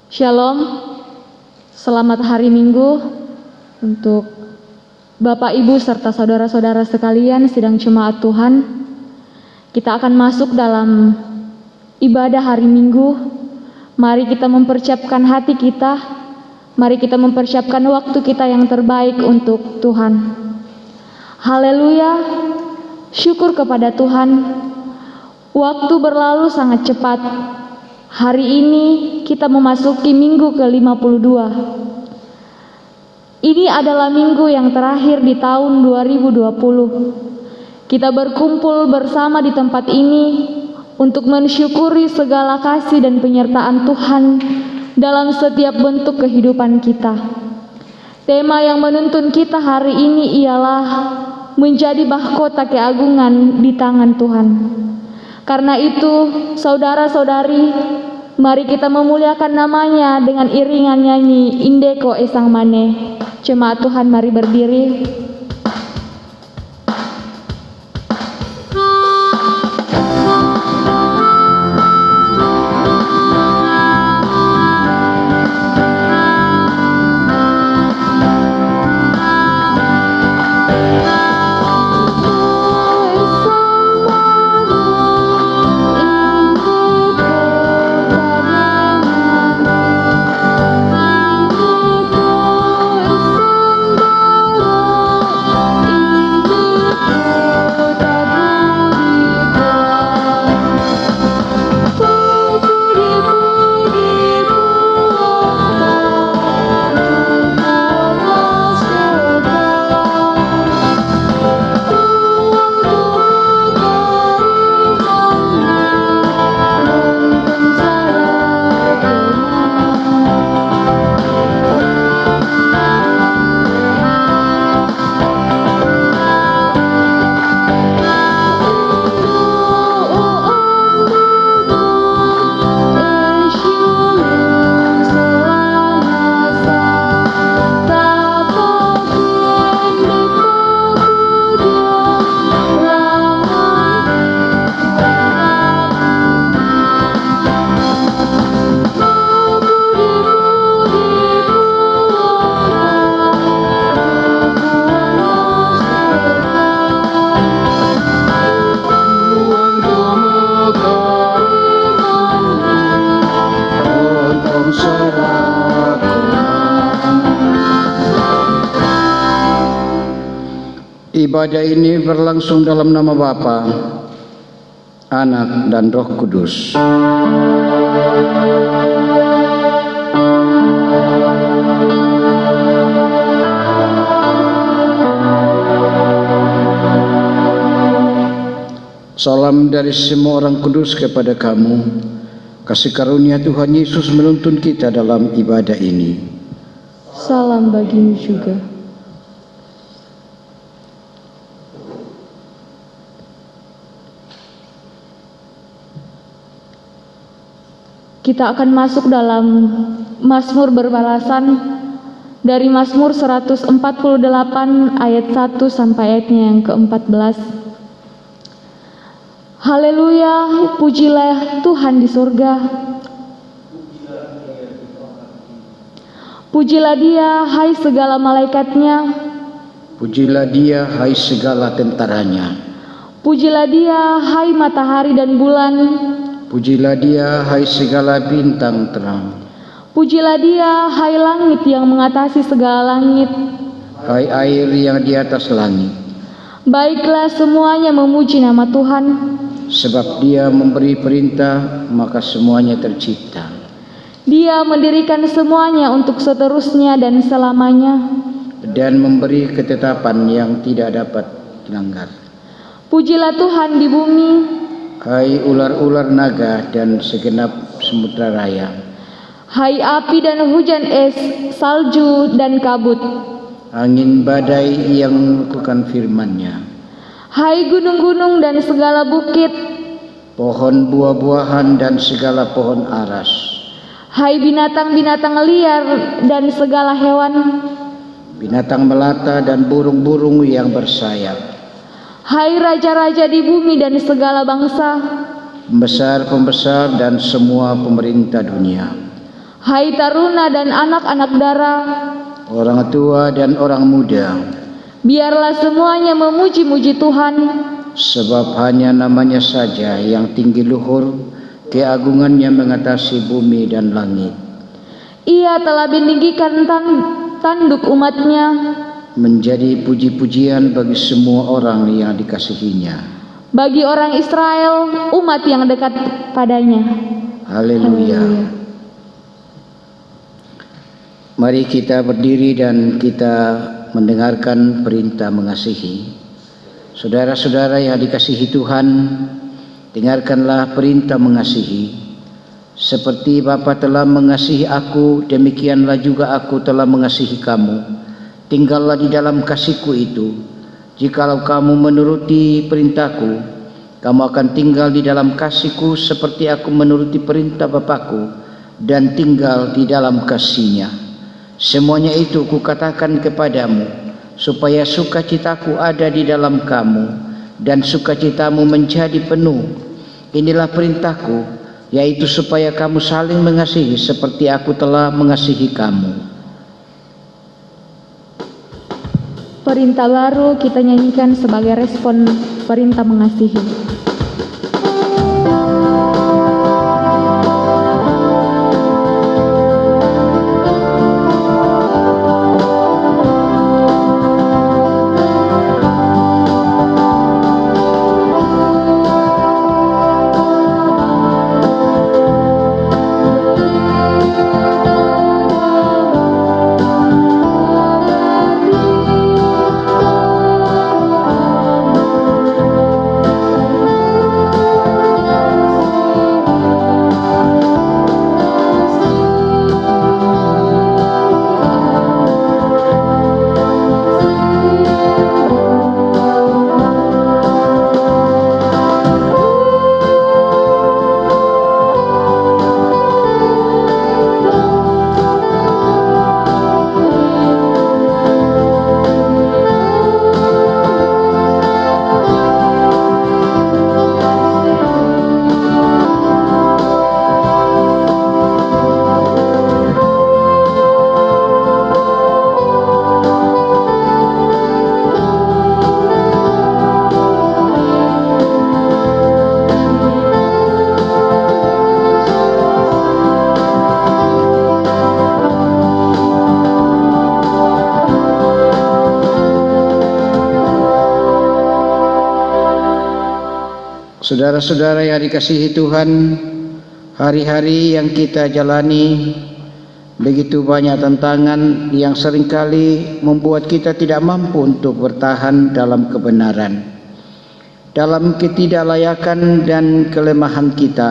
Shalom, selamat hari Minggu untuk Bapak, Ibu, serta saudara-saudara sekalian sidang jemaat Tuhan. Kita akan masuk dalam ibadah hari Minggu. Mari kita mempersiapkan hati kita, mari kita mempersiapkan waktu kita yang terbaik untuk Tuhan. Haleluya, syukur kepada Tuhan. Waktu berlalu sangat cepat. Hari ini kita memasuki minggu ke-52. Ini adalah minggu yang terakhir di tahun 2020. Kita berkumpul bersama di tempat ini untuk mensyukuri segala kasih dan penyertaan Tuhan dalam setiap bentuk kehidupan kita. Tema yang menuntun kita hari ini ialah menjadi mahkota keagungan di tangan Tuhan. Karena itu, saudara-saudari, mari kita memuliakan namanya dengan iringan nyanyi Indeko Esang Mane. Jemaat Tuhan, mari berdiri. Ibadah ini berlangsung dalam nama Bapa, Anak, dan Roh Kudus. Salam dari semua orang kudus kepada kamu. Kasih karunia Tuhan Yesus menuntun kita dalam ibadah ini. Salam bagimu juga. Kita akan masuk dalam Mazmur berbalasan dari Mazmur 148 ayat 1 sampai ayatnya yang ke-14. Haleluya, pujilah Tuhan di surga. Pujilah Dia, hai segala malaikatnya. Pujilah Dia, hai segala tentaranya. Pujilah Dia, hai matahari dan bulan. Pujilah Dia, hai segala bintang terang. Pujilah Dia, hai langit yang mengatasi segala langit. Hai air yang di atas langit. Baiklah semuanya memuji nama Tuhan. Sebab Dia memberi perintah, maka semuanya tercipta. Dia mendirikan semuanya untuk seterusnya dan selamanya. Dan memberi ketetapan yang tidak dapat dilanggar. Pujilah Tuhan di bumi. Hai ular-ular naga dan segenap samudra raya. Hai api dan hujan es, salju dan kabut. Angin badai yang melakukan firman-Nya. Hai gunung-gunung dan segala bukit. Pohon buah-buahan dan segala pohon aras. Hai binatang-binatang liar dan segala hewan. Binatang melata dan burung-burung yang bersayap. Hai raja-raja di bumi dan segala bangsa. Pembesar-pembesar dan semua pemerintah dunia. Hai taruna dan anak-anak dara, orang tua dan orang muda, biarlah semuanya memuji-muji Tuhan, sebab hanya namanya saja yang tinggi luhur, keagungannya mengatasi bumi dan langit. Ia telah meninggikan tanduk umatnya, Menjadi puji-pujian bagi semua orang yang dikasihinya. bagi orang Israel, umat yang dekat padanya. Haleluya. Mari kita berdiri dan kita mendengarkan perintah mengasihi. Saudara-saudara yang dikasihi Tuhan, dengarkanlah perintah mengasihi. Seperti Bapa telah mengasihi aku, demikianlah juga aku telah mengasihi kamu. Tinggallah di dalam kasihku itu. Jikalau kamu menuruti perintahku, kamu akan tinggal di dalam kasihku seperti aku menuruti perintah Bapakku dan tinggal di dalam kasihnya. Semuanya itu kukatakan kepadamu, supaya sukacitaku ada di dalam kamu, dan sukacitamu menjadi penuh. Inilah perintahku, yaitu supaya kamu saling mengasihi seperti aku telah mengasihi kamu. Perintah baru kita nyanyikan sebagai respon perintah mengasihi. Saudara-saudara yang dikasihi Tuhan, hari-hari yang kita jalani begitu banyak tantangan yang seringkali membuat kita tidak mampu untuk bertahan dalam kebenaran. Dalam ketidaklayakan dan kelemahan kita,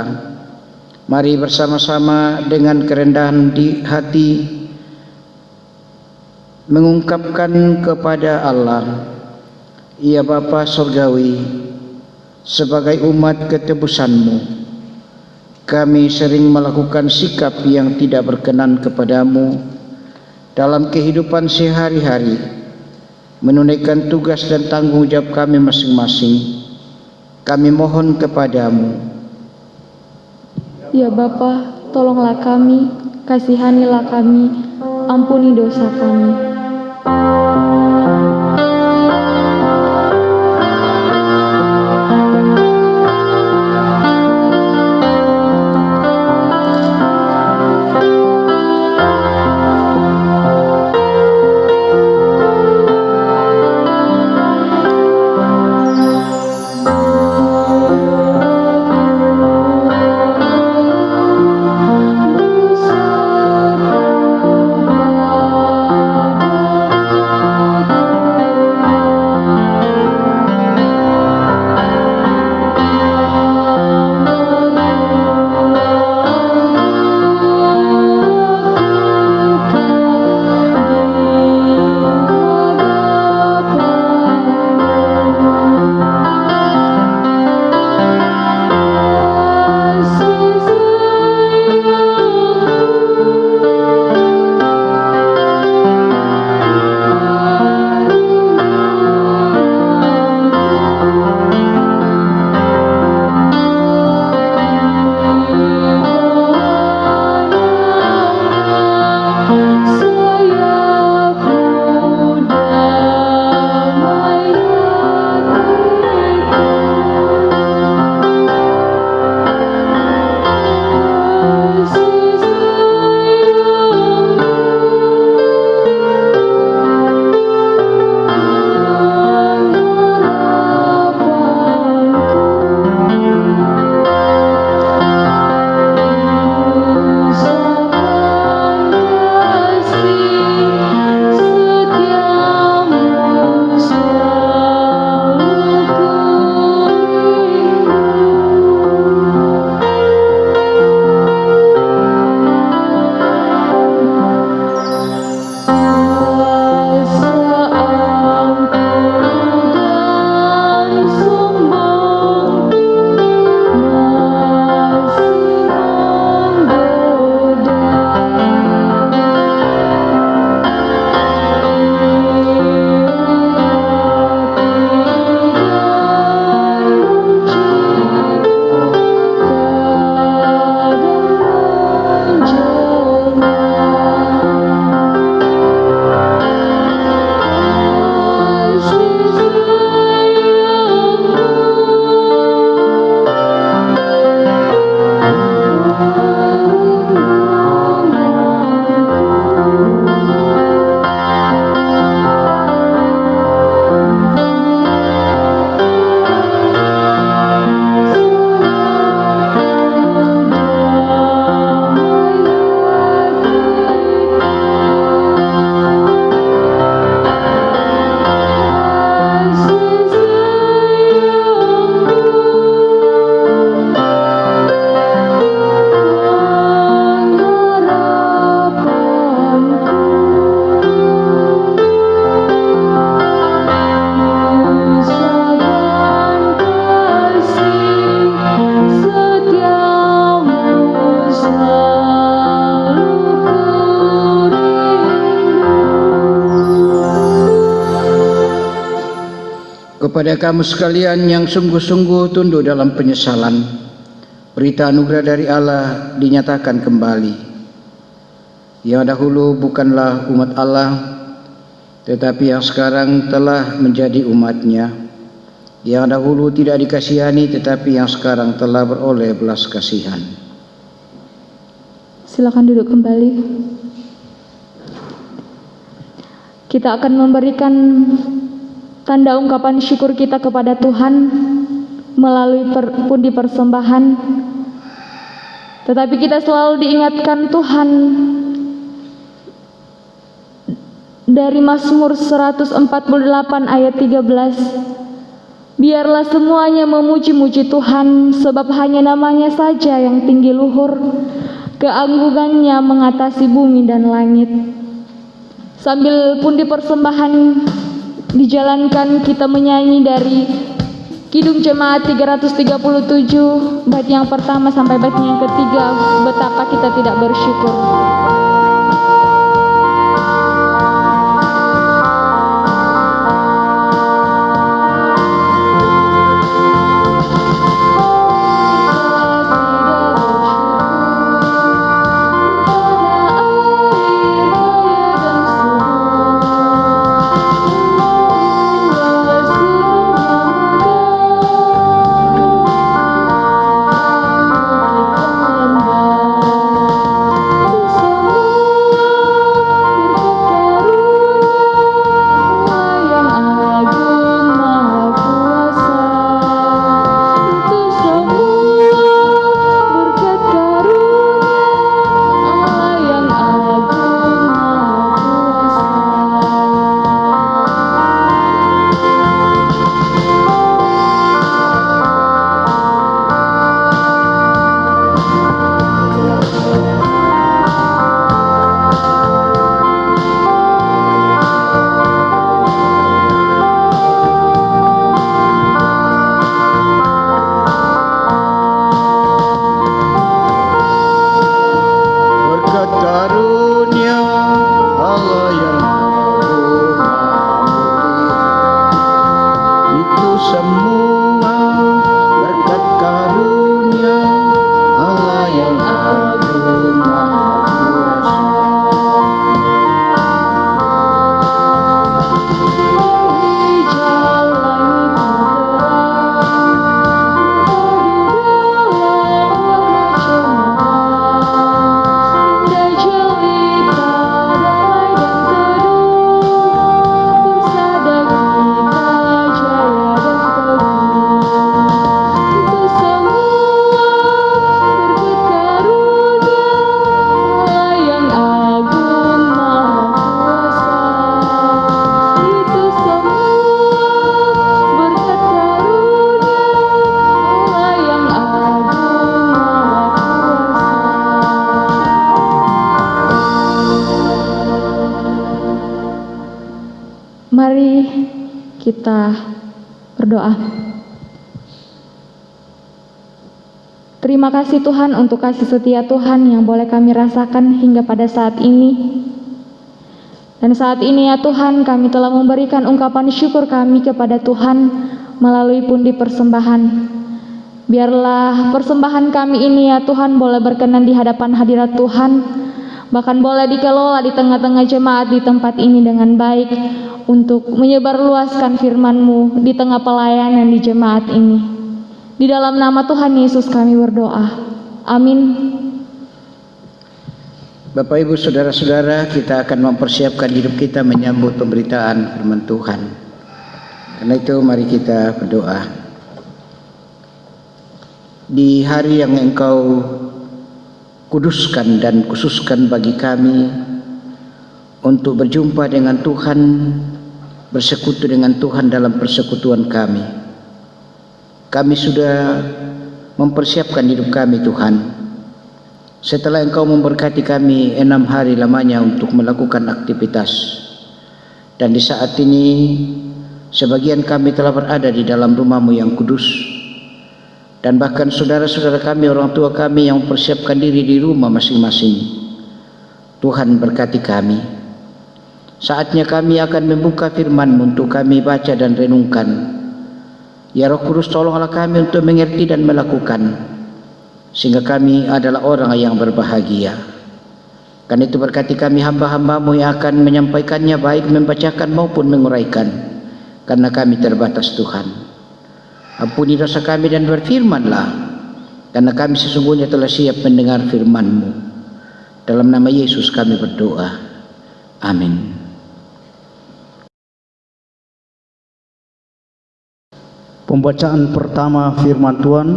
mari bersama-sama dengan kerendahan di hati mengungkapkan kepada Allah, Ya Bapa Surgawi, sebagai umat ketebus-Mu, kami sering melakukan sikap yang tidak berkenan kepadamu dalam kehidupan sehari-hari, menunaikan tugas dan tanggung jawab kami masing-masing. Kami mohon kepadamu, Ya Bapa, tolonglah kami, kasihanilah kami, ampuni dosa kami. Kepada kamu sekalian yang sungguh-sungguh tunduk dalam penyesalan, berita anugerah dari Allah dinyatakan kembali. Yang dahulu bukanlah umat Allah, tetapi yang sekarang telah menjadi umat-Nya. Yang dahulu tidak dikasihani, tetapi yang sekarang telah beroleh belas kasihan. Silakan duduk kembali. Kita akan memberikan tanda ungkapan syukur kita kepada Tuhan melalui pundi persembahan. Tetapi kita selalu diingatkan Tuhan dari Mazmur 148 ayat 13. Biarlah semuanya memuji-muji Tuhan, sebab hanya namanya saja yang tinggi luhur, keagungannya mengatasi bumi dan langit. Sambil pundi persembahan dijalankan, kita menyanyi dari Kidung Jemaat 337 bait yang pertama sampai bait yang ketiga, betapa kita tidak bersyukur. Mari kita berdoa. Terima kasih Tuhan untuk kasih setia Tuhan yang boleh kami rasakan hingga pada saat ini. Dan saat ini ya Tuhan, kami telah memberikan ungkapan syukur kami kepada Tuhan melalui pundi persembahan. Biarlah persembahan kami ini ya Tuhan boleh berkenan di hadapan hadirat Tuhan, bahkan boleh dikelola di tengah-tengah jemaat di tempat ini dengan baik, untuk menyebarluaskan firman-Mu di tengah pelayanan di jemaat ini. Di dalam nama Tuhan Yesus kami berdoa. Amin. Bapak Ibu Saudara-saudara, kita akan mempersiapkan hidup kita menyambut pemberitaan firman Tuhan. Karena itu mari kita berdoa. Di hari yang Engkau kuduskan dan khususkan bagi kami untuk berjumpa dengan Tuhan, bersekutu dengan Tuhan dalam persekutuan kami. Kami sudah mempersiapkan hidup kami Tuhan. Setelah Engkau memberkati kami 6 hari lamanya untuk melakukan aktivitas. Dan di saat ini sebagian kami telah berada di dalam rumah-Mu yang kudus. Dan bahkan saudara-saudara kami, orang tua kami yang mempersiapkan diri di rumah masing-masing. Tuhan berkati kami. Saatnya kami akan membuka firman-Mu untuk kami baca dan renungkan. Ya Roh Kudus, tolonglah kami untuk mengerti dan melakukan, sehingga kami adalah orang yang berbahagia. Karena itu berkati kami hamba-hambamu yang akan menyampaikannya, baik membacakan maupun menguraikan, karena kami terbatas Tuhan. Ampuni dosa kami dan berfirmanlah, karena kami sesungguhnya telah siap mendengar firman-Mu. Dalam nama Yesus kami berdoa. Amin. Pembacaan pertama firman Tuhan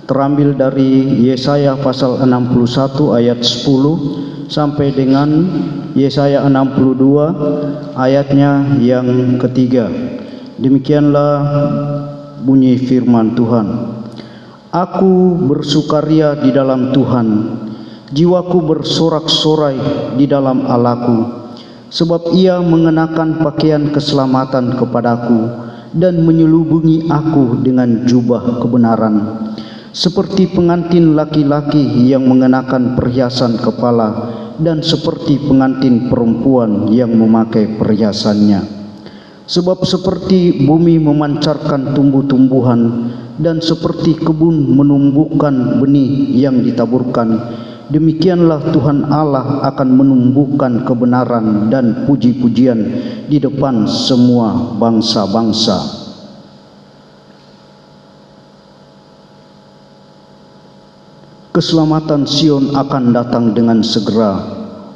terambil dari Yesaya pasal 61 ayat 10 sampai dengan Yesaya 62 ayatnya yang ketiga. Demikianlah bunyi firman Tuhan. Aku bersukaria di dalam Tuhan, jiwaku bersorak-sorai di dalam Allahku, sebab Ia mengenakan pakaian keselamatan kepadaku dan menyelubungi aku dengan jubah kebenaran, seperti pengantin laki-laki yang mengenakan perhiasan kepala dan seperti pengantin perempuan yang memakai perhiasannya. Sebab seperti bumi memancarkan tumbuh-tumbuhan dan seperti kebun menumbuhkan benih yang ditaburkan, demikianlah Tuhan Allah akan menumbuhkan kebenaran dan puji-pujian di depan semua bangsa-bangsa. Keselamatan Sion akan datang dengan segera.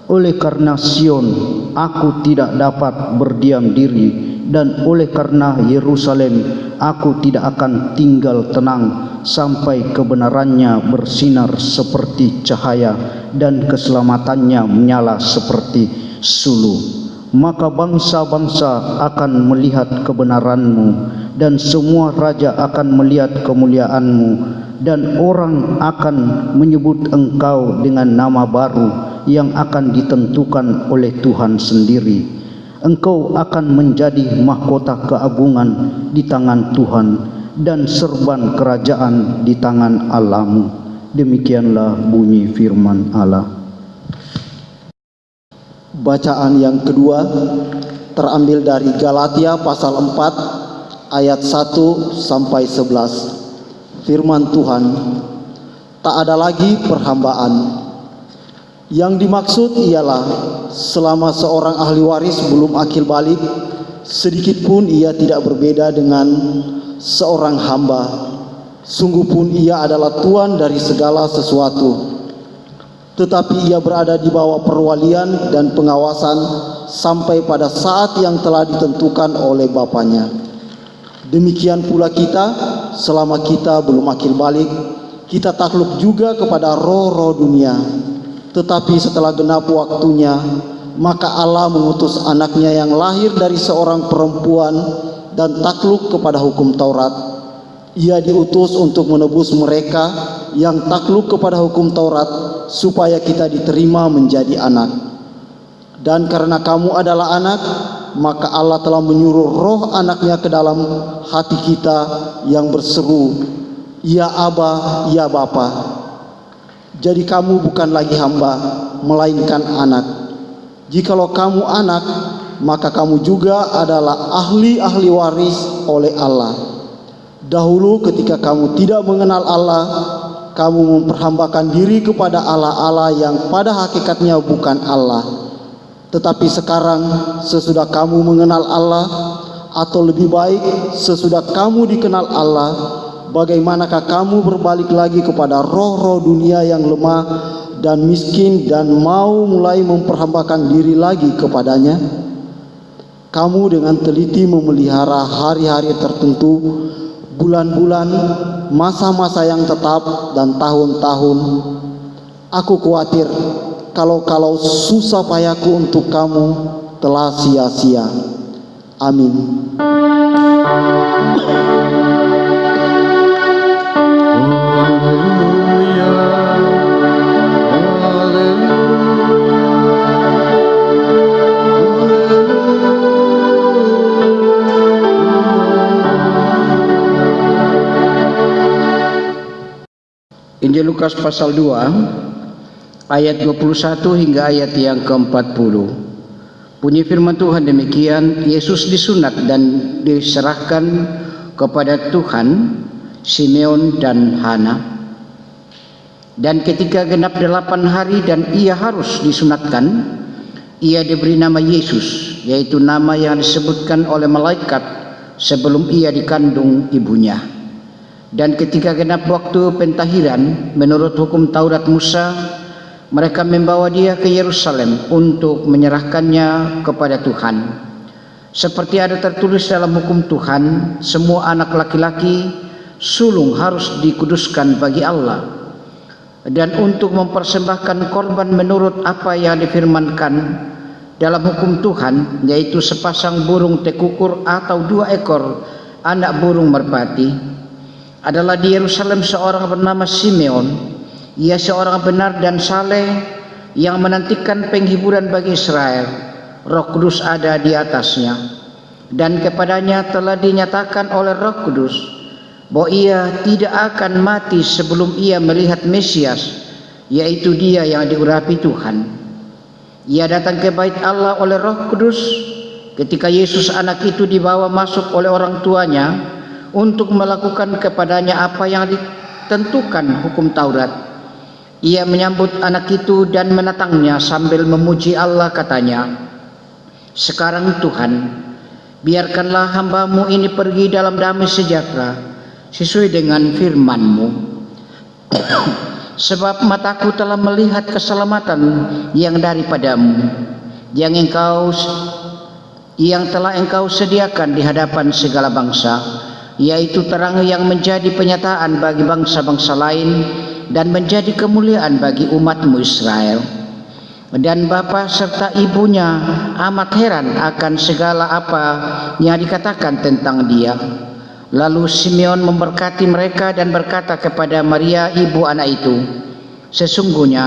Oleh karena Sion, aku tidak dapat berdiam diri, dan oleh karena Yerusalem, aku tidak akan tinggal tenang sampai kebenarannya bersinar seperti cahaya dan keselamatannya menyala seperti sulu. Maka bangsa-bangsa akan melihat kebenaran-Mu, dan semua raja akan melihat kemuliaan-Mu, dan orang akan menyebut Engkau dengan nama baru yang akan ditentukan oleh Tuhan sendiri. Engkau akan menjadi mahkota keagungan di tangan Tuhan dan serban kerajaan di tangan Allah-Mu. Demikianlah bunyi firman Allah. Bacaan yang kedua terambil dari Galatia pasal 4 ayat 1 sampai 11. Firman Tuhan, tak ada lagi perhambaan. Yang dimaksud ialah selama seorang ahli waris belum akil balik, sedikit pun ia tidak berbeda dengan seorang hamba. Sungguh pun ia adalah tuan dari segala sesuatu. Tetapi ia berada di bawah perwalian dan pengawasan sampai pada saat yang telah ditentukan oleh Bapanya. Demikian pula kita, selama kita belum akil balik, kita takluk juga kepada roh-roh dunia. Tetapi setelah genap waktunya, maka Allah mengutus anaknya yang lahir dari seorang perempuan dan takluk kepada hukum Taurat. Ia diutus untuk menebus mereka yang takluk kepada hukum Taurat, supaya kita diterima menjadi anak. Dan karena kamu adalah anak, maka Allah telah menyuruh roh anaknya ke dalam hati kita yang berseru, Ya Aba, ya Bapa. Jadi kamu bukan lagi hamba, melainkan anak. Jikalau kamu anak, maka kamu juga adalah ahli-ahli waris oleh Allah. Dahulu ketika kamu tidak mengenal Allah, kamu memperhambakan diri kepada Allah-Allah yang pada hakikatnya bukan Allah. Tetapi sekarang sesudah kamu mengenal Allah, atau lebih baik sesudah kamu dikenal Allah, bagaimanakah kamu berbalik lagi kepada roh-roh dunia yang lemah dan miskin dan mau mulai memperhambakan diri lagi kepadanya? Kamu dengan teliti memelihara hari-hari tertentu, bulan-bulan, masa-masa yang tetap, dan tahun-tahun. Aku khawatir kalau susah payahku untuk kamu telah sia-sia. Amin. Injil Lukas pasal 2 ayat 21 hingga ayat yang ke-40. Bunyi firman Tuhan demikian, Yesus disunat dan diserahkan ke kepada Tuhan Simeon dan Hana. Dan ketika genap 8 hari dan ia harus disunatkan, ia diberi nama Yesus, yaitu nama yang disebutkan oleh malaikat sebelum ia dikandung ibunya. Dan ketika genap waktu pentahiran menurut hukum Taurat Musa, mereka membawa dia ke Yerusalem untuk menyerahkannya kepada Tuhan. Seperti ada tertulis dalam hukum Tuhan, semua anak laki-laki sulung harus dikuduskan bagi Allah. Dan untuk mempersembahkan korban menurut apa yang difirmankan dalam hukum Tuhan, yaitu sepasang burung tekukur atau 2 ekor anak burung merpati, adalah di Yerusalem seorang bernama Simeon. Ia seorang benar dan saleh yang menantikan penghiburan bagi Israel. Roh Kudus ada di atasnya, dan kepadanya telah dinyatakan oleh Roh Kudus bahwa ia tidak akan mati sebelum ia melihat Mesias, yaitu dia yang diurapi Tuhan. Ia datang ke bait Allah oleh Roh Kudus ketika Yesus anak itu dibawa masuk oleh orang tuanya untuk melakukan kepadanya apa yang ditentukan hukum Taurat. Ia menyambut anak itu dan menatangnya sambil memuji Allah, katanya, "Sekarang Tuhan, biarkanlah hamba-Mu ini pergi dalam damai sejahtera sesuai dengan firman-Mu. Sebab mataku telah melihat keselamatan yang daripada-Mu, yang telah Engkau sediakan di hadapan segala bangsa, yaitu terang yang menjadi penyataan bagi bangsa-bangsa lain dan menjadi kemuliaan bagi umat-Mu Israel." Dan bapa serta ibunya amat heran akan segala apa yang dikatakan tentang dia. Lalu Simeon memberkati mereka dan berkata kepada Maria ibu anak itu, "Sesungguhnya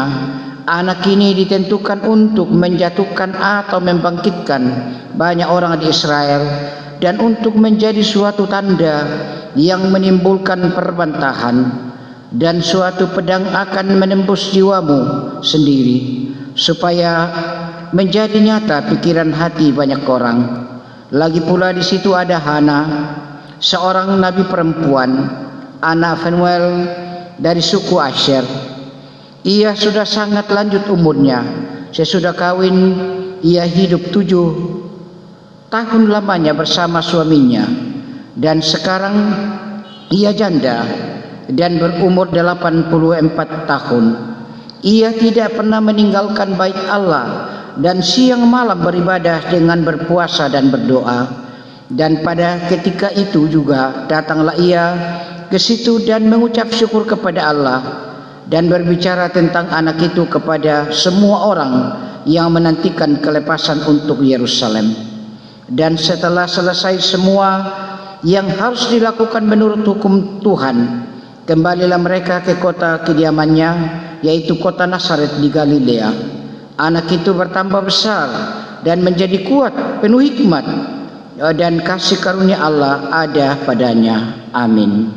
anak ini ditentukan untuk menjatuhkan atau membangkitkan banyak orang di Israel, dan untuk menjadi suatu tanda yang menimbulkan perbantahan, dan suatu pedang akan menembus jiwamu sendiri, supaya menjadi nyata pikiran hati banyak orang." Lagi pula di situ ada Hana, seorang nabi perempuan, anak Fanuel dari suku Asher. Ia sudah sangat lanjut umurnya. Sesudah kawin, ia hidup 7 tahun lamanya bersama suaminya, dan sekarang ia janda dan berumur 84 tahun. Ia tidak pernah meninggalkan bait Allah dan siang malam beribadah dengan berpuasa dan berdoa. Dan pada ketika itu juga datanglah ia ke situ dan mengucap syukur kepada Allah dan berbicara tentang anak itu kepada semua orang yang menantikan kelepasan untuk Yerusalem. Dan setelah selesai semua yang harus dilakukan menurut hukum Tuhan, kembalilah mereka ke kota kediamannya, yaitu kota Nazaret di Galilea. Anak itu bertambah besar dan menjadi kuat, penuh hikmat, dan kasih karunia Allah ada padanya. Amin.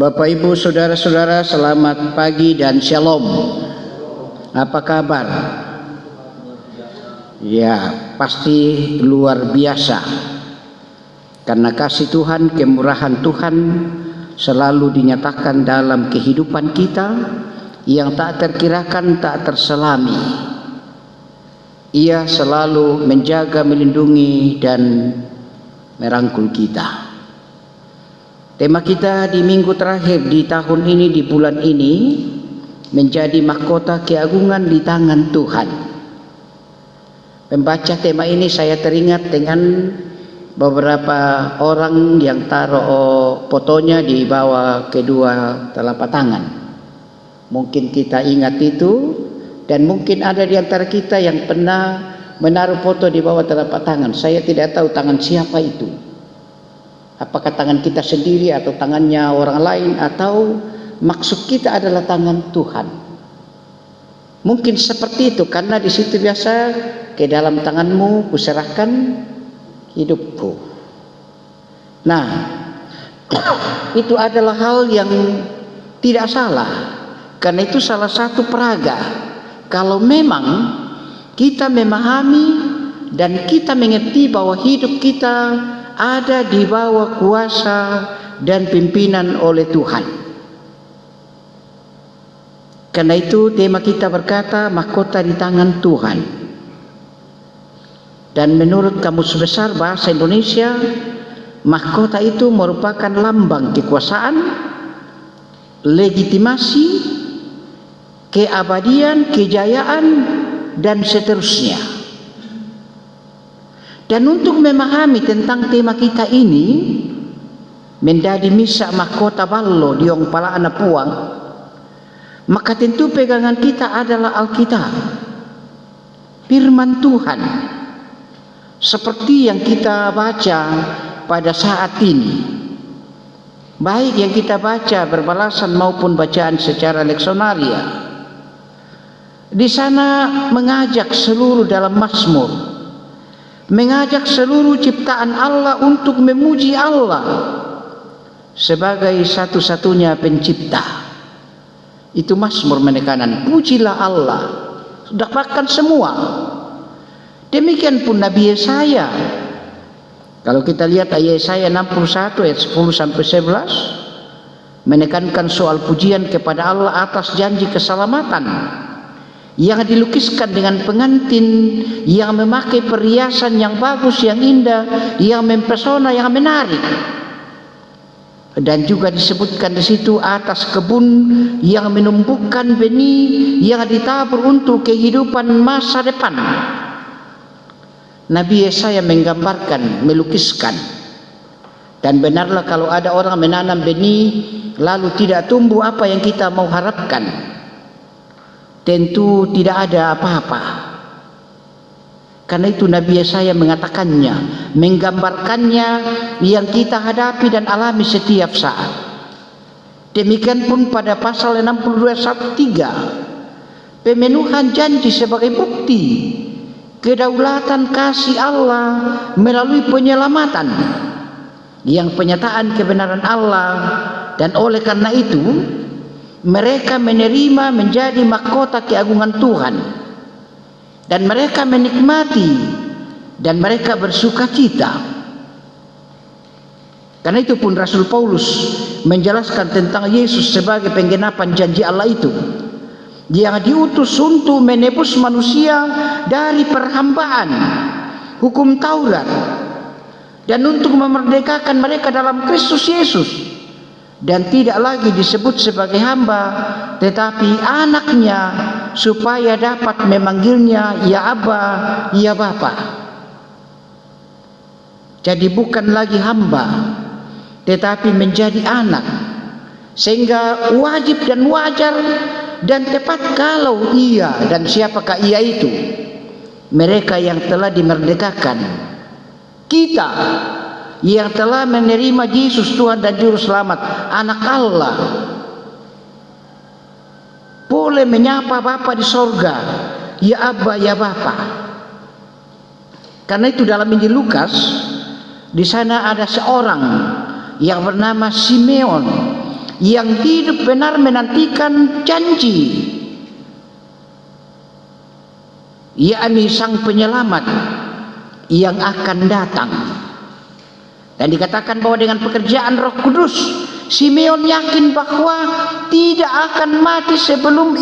Bapak, Ibu, saudara-saudara, selamat pagi dan shalom. Apa kabar? Ya, pasti luar biasa. Karena kasih Tuhan, kemurahan Tuhan selalu dinyatakan dalam kehidupan kita yang tak terkirakan, tak terselami. Ia selalu menjaga, melindungi, dan merangkul kita. Tema kita di minggu terakhir di tahun ini, di bulan ini, menjadi mahkota keagungan di tangan Tuhan. Membaca tema ini saya teringat dengan beberapa orang yang taruh fotonya di bawah kedua telapak tangan. Mungkin kita ingat itu, dan mungkin ada di antara kita yang pernah menaruh foto di bawah telapak tangan. Saya tidak tahu tangan siapa itu. Apakah tangan kita sendiri atau tangannya orang lain, atau maksud kita adalah tangan Tuhan. Mungkin seperti itu, karena di situ biasa, ke dalam tanganmu kuserahkan hidupku. Nah, itu adalah hal yang tidak salah, karena itu salah satu peraga. Kalau memang kita memahami dan kita mengerti bahwa hidup kita ada di bawah kuasa dan pimpinan oleh Tuhan. Karena itu tema kita berkata mahkota di tangan Tuhan. Dan menurut Kamus Besar Bahasa Indonesia, mahkota itu merupakan lambang kekuasaan, legitimasi, keabadian, kejayaan, dan seterusnya. Dan untuk memahami tentang tema kita ini, menjadi misa mahkota ballo diong pala anak puang, maka tentu pegangan kita adalah Alkitab, firman Tuhan, seperti yang kita baca pada saat ini, baik yang kita baca berbalasan maupun bacaan secara leksionaria. Di sana mengajak seluruh dalam Mazmur, mengajak seluruh ciptaan Allah untuk memuji Allah sebagai satu-satunya pencipta. Itu Mazmur menekankan, pujilah Allah, sudah bahkan semua. Demikian pun Nabi Yesaya. Kalau kita lihat ayat Yesaya 61 ayat 10 sampai 11, menekankan soal pujian kepada Allah atas janji keselamatan yang dilukiskan dengan pengantin yang memakai perhiasan yang bagus, yang indah, yang mempesona, yang menarik. Dan juga disebutkan di situ atas kebun yang menumbuhkan benih yang ditabur untuk kehidupan masa depan. Nabi Yesaya menggambarkan, melukiskan. Dan benarlah kalau ada orang menanam benih lalu tidak tumbuh apa yang kita mau harapkan, tentu tidak ada apa-apa. Karena itu Nabi Yesaya mengatakannya, menggambarkannya yang kita hadapi dan alami setiap saat. Demikian pun pada pasal 62 ayat 3, pemenuhan janji sebagai bukti kedaulatan kasih Allah melalui penyelamatan, yang penyataan kebenaran Allah. Dan oleh karena itu mereka menerima menjadi mahkota keagungan Tuhan, dan mereka menikmati dan mereka bersuka cita. Karena itu pun Rasul Paulus menjelaskan tentang Yesus sebagai penggenapan janji Allah itu, yang diutus untuk menebus manusia dari perhambaan hukum Taurat dan untuk memerdekakan mereka dalam Kristus Yesus, dan tidak lagi disebut sebagai hamba tetapi anaknya, supaya dapat memanggilnya ya Aba, ya Bapa. Jadi bukan lagi hamba tetapi menjadi anak, sehingga wajib dan wajar dan tepat kalau ia, dan siapakah ia itu, mereka yang telah dimerdekakan, kita yang telah menerima Yesus Tuhan dan Juru Selamat, anak Allah, boleh menyapa Bapa di sorga, ya Abba, ya Bapa. Karena itu dalam Injil Lukas, di sana ada seorang yang bernama Simeon yang hidup benar menantikan janji, yakni Sang Penyelamat yang akan datang. Dan dikatakan bahwa dengan pekerjaan Roh Kudus, Simeon yakin bahwa tidak akan mati sebelum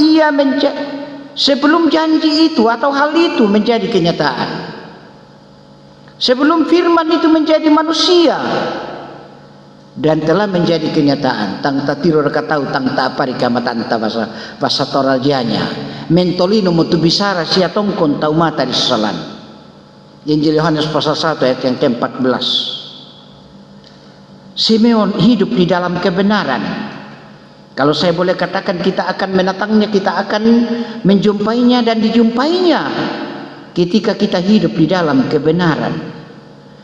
janji itu atau hal itu menjadi kenyataan. Sebelum firman itu menjadi manusia dan telah menjadi kenyataan. Tang tatiro rekatau tang tapari kamatan ta bahasa Torajanya. Mentolino mutu bisara sia tongkon tau mata di sesalan. Injil Yohanes pasal 1 ayat yang ke-14. Simeon hidup di dalam kebenaran. Kalau saya boleh katakan, kita akan menatangnya, kita akan menjumpainya dan dijumpainya ketika kita hidup di dalam kebenaran,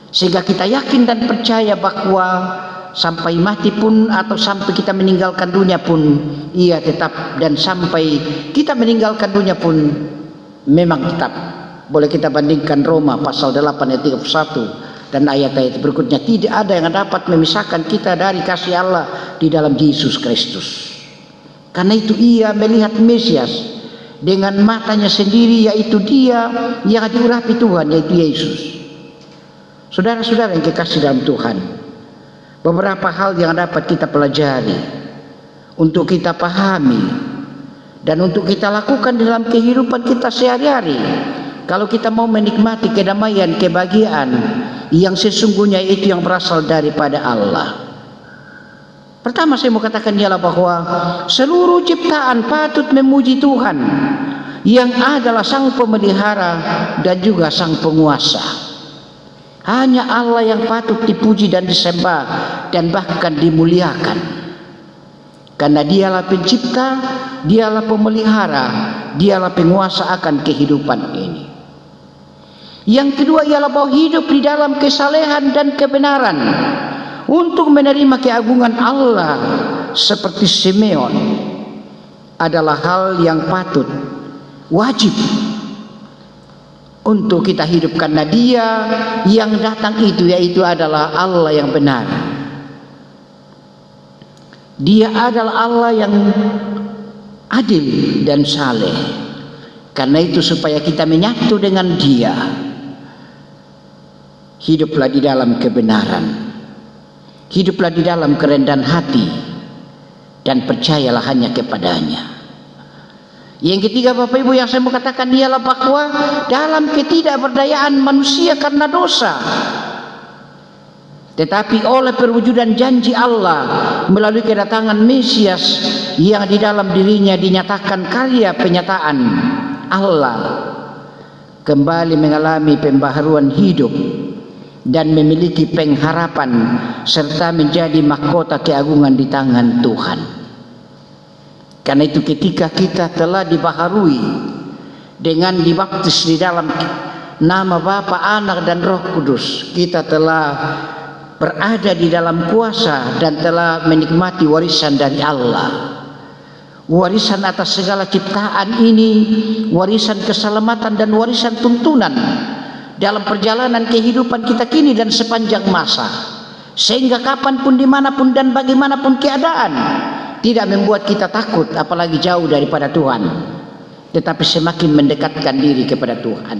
sehingga kita yakin dan percaya bahwa sampai mati pun atau sampai kita meninggalkan dunia pun ia tetap, dan sampai kita meninggalkan dunia pun memang tetap. Boleh kita bandingkan Roma pasal 8 ayat 31 dan ayat-ayat berikutnya. Tidak ada yang dapat memisahkan kita dari kasih Allah di dalam Yesus Kristus. Karena itu ia melihat Mesias dengan matanya sendiri, yaitu dia yang diurapi Tuhan, yaitu Yesus. Saudara-saudara yang kekasih dalam Tuhan, beberapa hal yang dapat kita pelajari, untuk kita pahami, dan untuk kita lakukan dalam kehidupan kita sehari-hari. Kalau kita mau menikmati kedamaian, kebahagiaan yang sesungguhnya itu yang berasal daripada Allah. Pertama saya mau katakan ialah bahwa seluruh ciptaan patut memuji Tuhan yang adalah Sang Pemelihara dan juga Sang Penguasa. Hanya Allah yang patut dipuji dan disembah dan bahkan dimuliakan. Karena dialah pencipta, dialah pemelihara, dialah penguasa akan kehidupan ini. Yang kedua ialah bahwa hidup di dalam kesalehan dan kebenaran untuk menerima keagungan Allah seperti Simeon adalah hal yang patut, wajib untuk kita hidup, karena dia yang datang itu yaitu adalah Allah yang benar. Dia adalah Allah yang adil dan saleh. Karena itu supaya kita menyatu dengan dia, hiduplah di dalam kebenaran, hiduplah di dalam kerendahan hati, dan percayalah hanya kepadanya. Yang ketiga Bapak Ibu yang saya mau katakan ialah bahwa dalam ketidakberdayaan manusia karena dosa, tetapi oleh perwujudan janji Allah melalui kedatangan Mesias yang di dalam dirinya dinyatakan karya penyataan Allah, kembali mengalami pembaharuan hidup dan memiliki pengharapan serta menjadi mahkota keagungan di tangan Tuhan. Karena itu ketika kita telah dibaharui dengan dibaptis di dalam nama Bapa, Anak dan Roh Kudus, kita telah berada di dalam kuasa dan telah menikmati warisan dari Allah. Warisan atas segala ciptaan ini, warisan keselamatan dan warisan tuntunan dalam perjalanan kehidupan kita kini dan sepanjang masa, sehingga kapanpun, dimanapun dan bagaimanapun keadaan, tidak membuat kita takut apalagi jauh daripada Tuhan, tetapi semakin mendekatkan diri kepada Tuhan.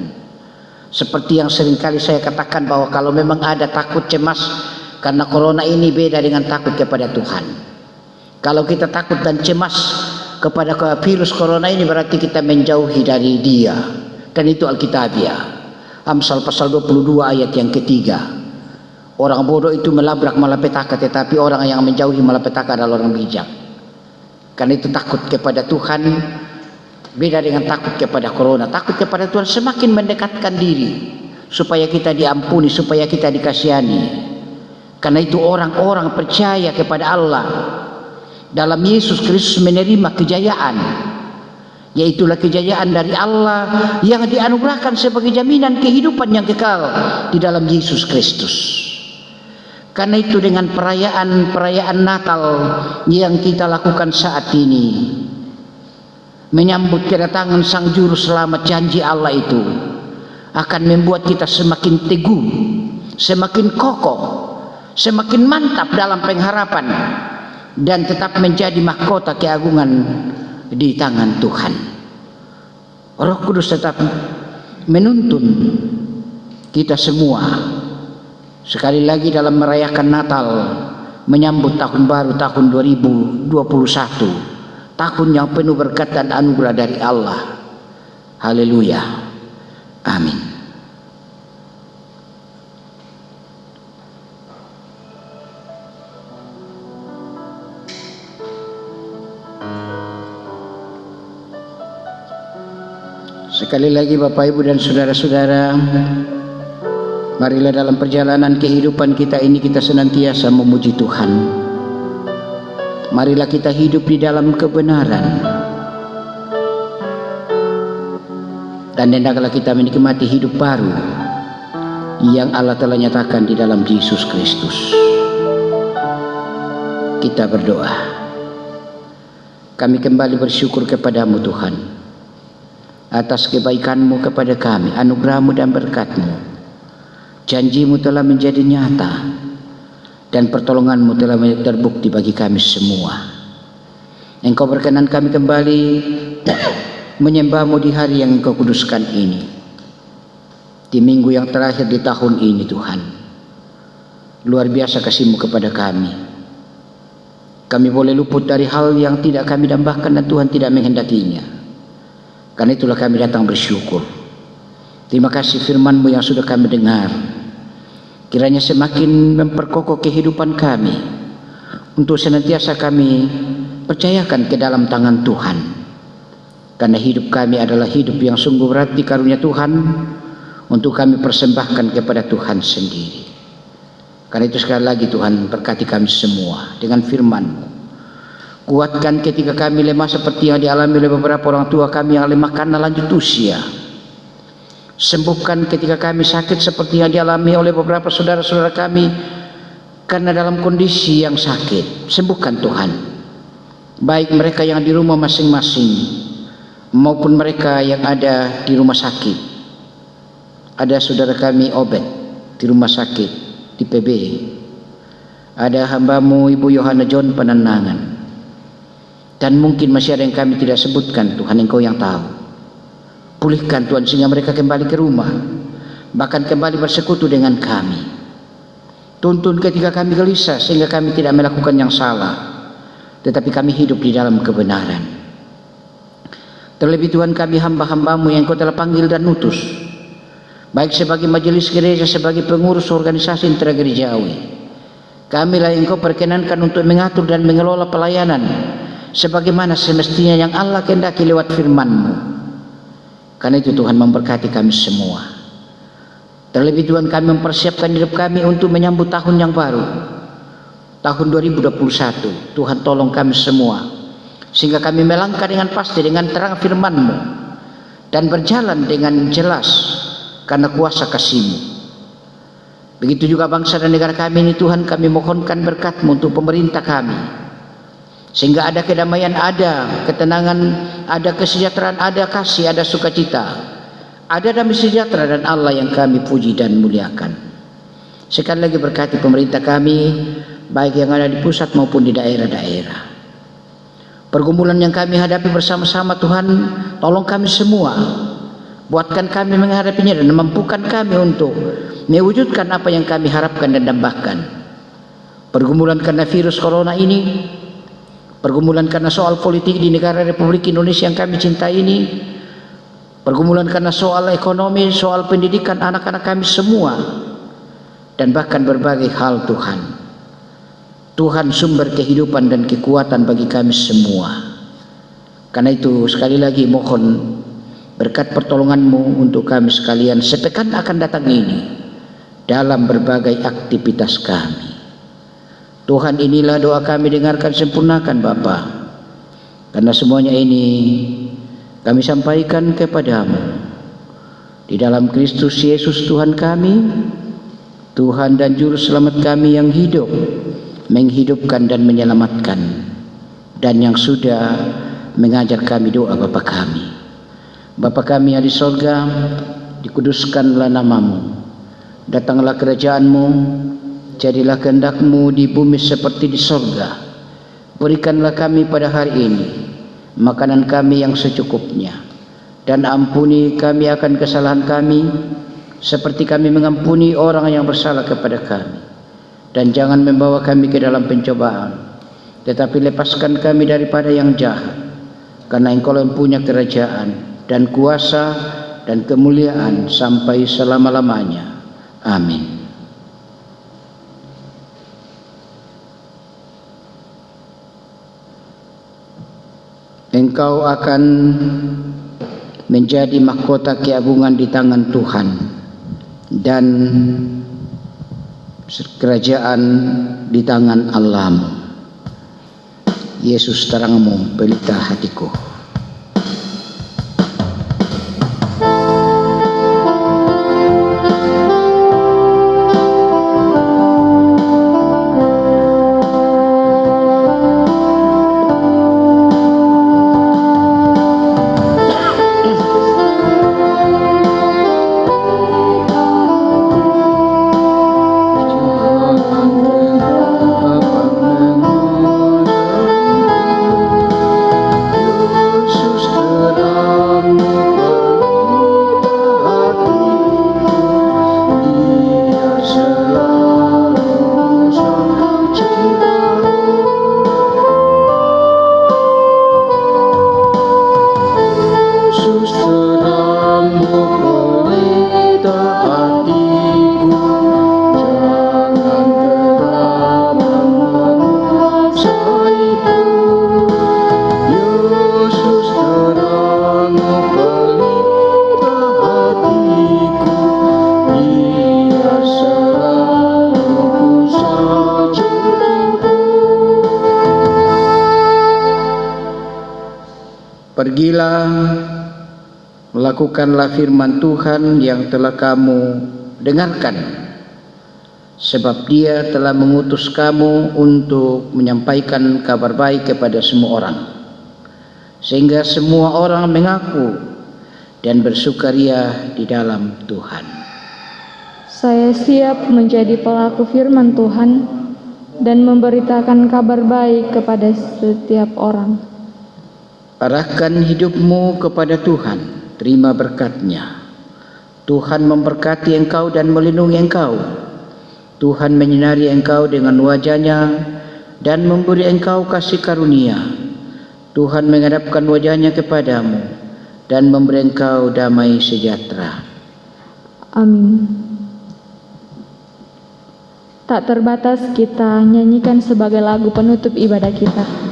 Seperti yang seringkali saya katakan bahwa kalau memang ada takut cemas karena corona ini, beda dengan takut kepada Tuhan. Kalau kita takut dan cemas kepada virus corona ini, berarti kita menjauhi dari dia, dan itu Alkitabiah. Amsal pasal 22 ayat yang ketiga. Orang bodoh itu melabrak malapetaka, tetapi orang yang menjauhi malapetaka adalah orang bijak. Karena itu takut kepada Tuhan beda dengan takut kepada corona. Takut kepada Tuhan semakin mendekatkan diri supaya kita diampuni, supaya kita dikasihani. Karena itu orang-orang percaya kepada Allah dalam Yesus Kristus menerima kejayaan, yaitulah kejayaan dari Allah yang dianugerahkan sebagai jaminan kehidupan yang kekal di dalam Yesus Kristus. Karena itu dengan perayaan Natal yang kita lakukan saat ini, menyambut kedatangan Sang Juru Selamat, janji Allah itu akan membuat kita semakin teguh, semakin kokoh, semakin mantap dalam pengharapan dan tetap menjadi mahkota keagungan di tangan Tuhan. Roh Kudus tetap menuntun kita semua sekali lagi dalam merayakan Natal, menyambut tahun baru tahun 2021, tahun yang penuh berkat dan anugerah dari Allah. Haleluya. Amin. Sekali lagi Bapak Ibu dan saudara-saudara, marilah dalam perjalanan kehidupan kita ini kita senantiasa memuji Tuhan. Marilah kita hidup di dalam kebenaran. Dan hendaklah kita menikmati hidup baru yang Allah telah nyatakan di dalam Yesus Kristus. Kita berdoa. Kami kembali bersyukur kepadamu Tuhan, atas kebaikan-Mu kepada kami, anugerah-Mu dan berkat-Mu. Janji-Mu telah menjadi nyata dan pertolongan-Mu telah terbukti bagi kami semua. Engkau berkenan kami kembali menyembah-Mu di hari yang Engkau kuduskan ini, di minggu yang terakhir di tahun ini Tuhan. Luar biasa kasih-Mu kepada kami. Kami boleh luput dari hal yang tidak kami dambakan dan Tuhan tidak menghendakinya. Karena itulah kami datang bersyukur. Terima kasih firman-Mu yang sudah kami dengar. Kiranya semakin memperkokoh kehidupan kami, untuk senantiasa kami percayakan ke dalam tangan Tuhan. Karena hidup kami adalah hidup yang sungguh berat di karunia Tuhan, untuk kami persembahkan kepada Tuhan sendiri. Karena itu sekali lagi Tuhan, berkati kami semua dengan firman-Mu. Kuatkan ketika kami lemah seperti yang dialami oleh beberapa orang tua kami yang lemah karena lanjut usia. Sembuhkan ketika kami sakit seperti yang dialami oleh beberapa saudara-saudara kami karena dalam kondisi yang sakit. Sembuhkan Tuhan, baik mereka yang di rumah masing-masing maupun mereka yang ada di rumah sakit. Ada saudara kami Obed di rumah sakit di PB. Ada hamba-Mu Ibu Yohana John Penanangan. Dan mungkin masih ada yang kami tidak sebutkan, Tuhan Engkau yang tahu. Pulihkan Tuhan sehingga mereka kembali ke rumah, bahkan kembali bersekutu dengan kami. Tuntun ketika kami gelisah sehingga kami tidak melakukan yang salah, tetapi kami hidup di dalam kebenaran. Terlebih Tuhan, kami hamba-hamba-Mu yang Engkau telah panggil dan utus, baik sebagai majelis gereja, sebagai pengurus organisasi intragerejawi. Kamilah yang Engkau perkenankan untuk mengatur dan mengelola pelayanan sebagaimana semestinya yang Allah kehendaki lewat firman-Mu. Karena itu Tuhan, memberkati kami semua. Terlebih Tuhan, kami mempersiapkan hidup kami untuk menyambut tahun yang baru, tahun 2021. Tuhan tolong kami semua sehingga kami melangkah dengan pasti dengan terang firman-Mu dan berjalan dengan jelas karena kuasa kasih-Mu. Begitu juga bangsa dan negara kami ini Tuhan, kami mohonkan berkat-Mu untuk pemerintah kami, sehingga ada kedamaian, ada ketenangan, ada kesejahteraan, ada kasih, ada sukacita, ada damai sejahtera dan Allah yang kami puji dan muliakan. Sekali lagi berkati pemerintah kami, baik yang ada di pusat maupun di daerah-daerah. Pergumulan yang kami hadapi bersama-sama Tuhan, tolong kami semua, buatkan kami menghadapinya dan mampukan kami untuk mewujudkan apa yang kami harapkan dan dambakan. Pergumulan karena virus corona ini, pergumulan karena soal politik di negara Republik Indonesia yang kami cintai ini, pergumulan karena soal ekonomi, soal pendidikan anak-anak kami semua, dan bahkan berbagai hal Tuhan. Tuhan sumber kehidupan dan kekuatan bagi kami semua. Karena itu sekali lagi mohon berkat pertolongan-Mu untuk kami sekalian sepekan akan datang ini dalam berbagai aktivitas kami. Tuhan, inilah doa kami, dengarkan, sempurnakan Bapa. Karena semuanya ini kami sampaikan kepadamu di dalam Kristus Yesus Tuhan kami, Tuhan dan Juru Selamat kami yang hidup, menghidupkan dan menyelamatkan, dan yang sudah mengajar kami doa Bapa kami. Bapa kami yang di sorga, dikuduskanlah nama-Mu, datanglah kerajaan-Mu, jadilah kehendak-Mu di bumi seperti di sorga. Berikanlah kami pada hari ini makanan kami yang secukupnya, dan ampuni kami akan kesalahan kami, seperti kami mengampuni orang yang bersalah kepada kami. Dan jangan membawa kami ke dalam pencobaan, tetapi lepaskan kami daripada yang jahat, karena Engkau yang punya kerajaan dan kuasa dan kemuliaan sampai selama-lamanya. Amin. Engkau akan menjadi mahkota keagungan di tangan Tuhan, dan kerajaan di tangan Allahmu. Yesus terangmu, pelita hatiku. Pergilah, lakukanlah firman Tuhan yang telah kamu dengarkan, sebab Dia telah mengutus kamu untuk menyampaikan kabar baik kepada semua orang, sehingga semua orang mengaku dan bersukaria di dalam Tuhan. Saya siap menjadi pelaku firman Tuhan dan memberitakan kabar baik kepada setiap orang. Arahkan hidupmu kepada Tuhan, terima berkat-Nya. Tuhan memberkati engkau dan melindungi engkau. Tuhan menyinari engkau dengan wajah-Nya dan memberi engkau kasih karunia. Tuhan menghadapkan wajah-Nya kepadamu dan memberi engkau damai sejahtera. Amin. Tak terbatas kita nyanyikan sebagai lagu penutup ibadah kita.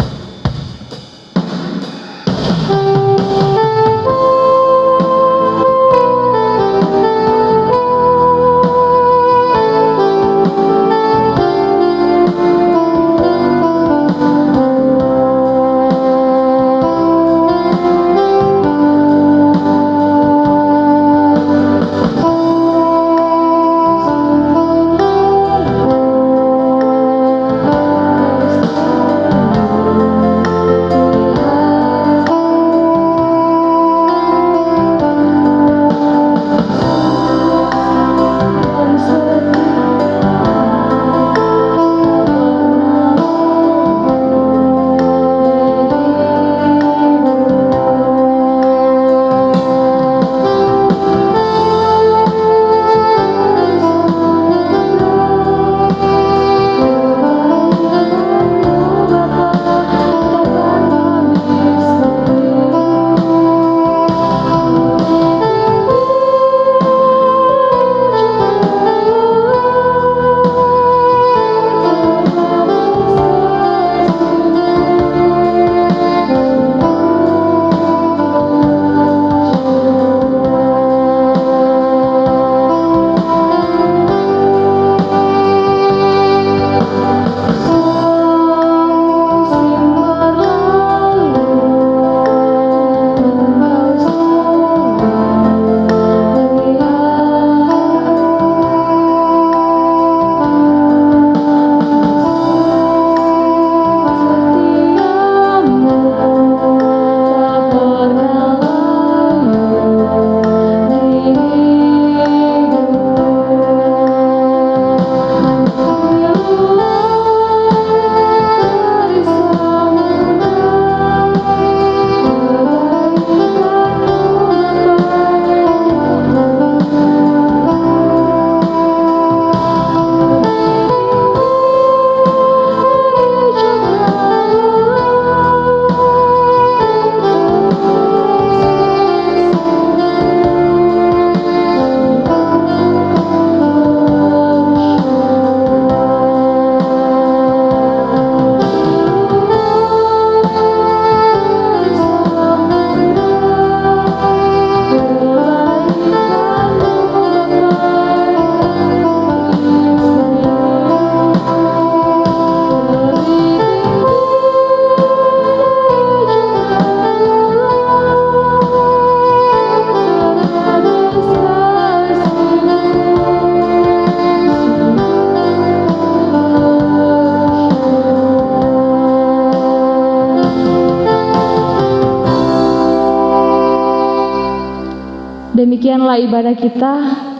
Demikianlah ibadah kita.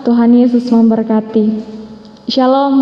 Tuhan Yesus memberkati. Shalom.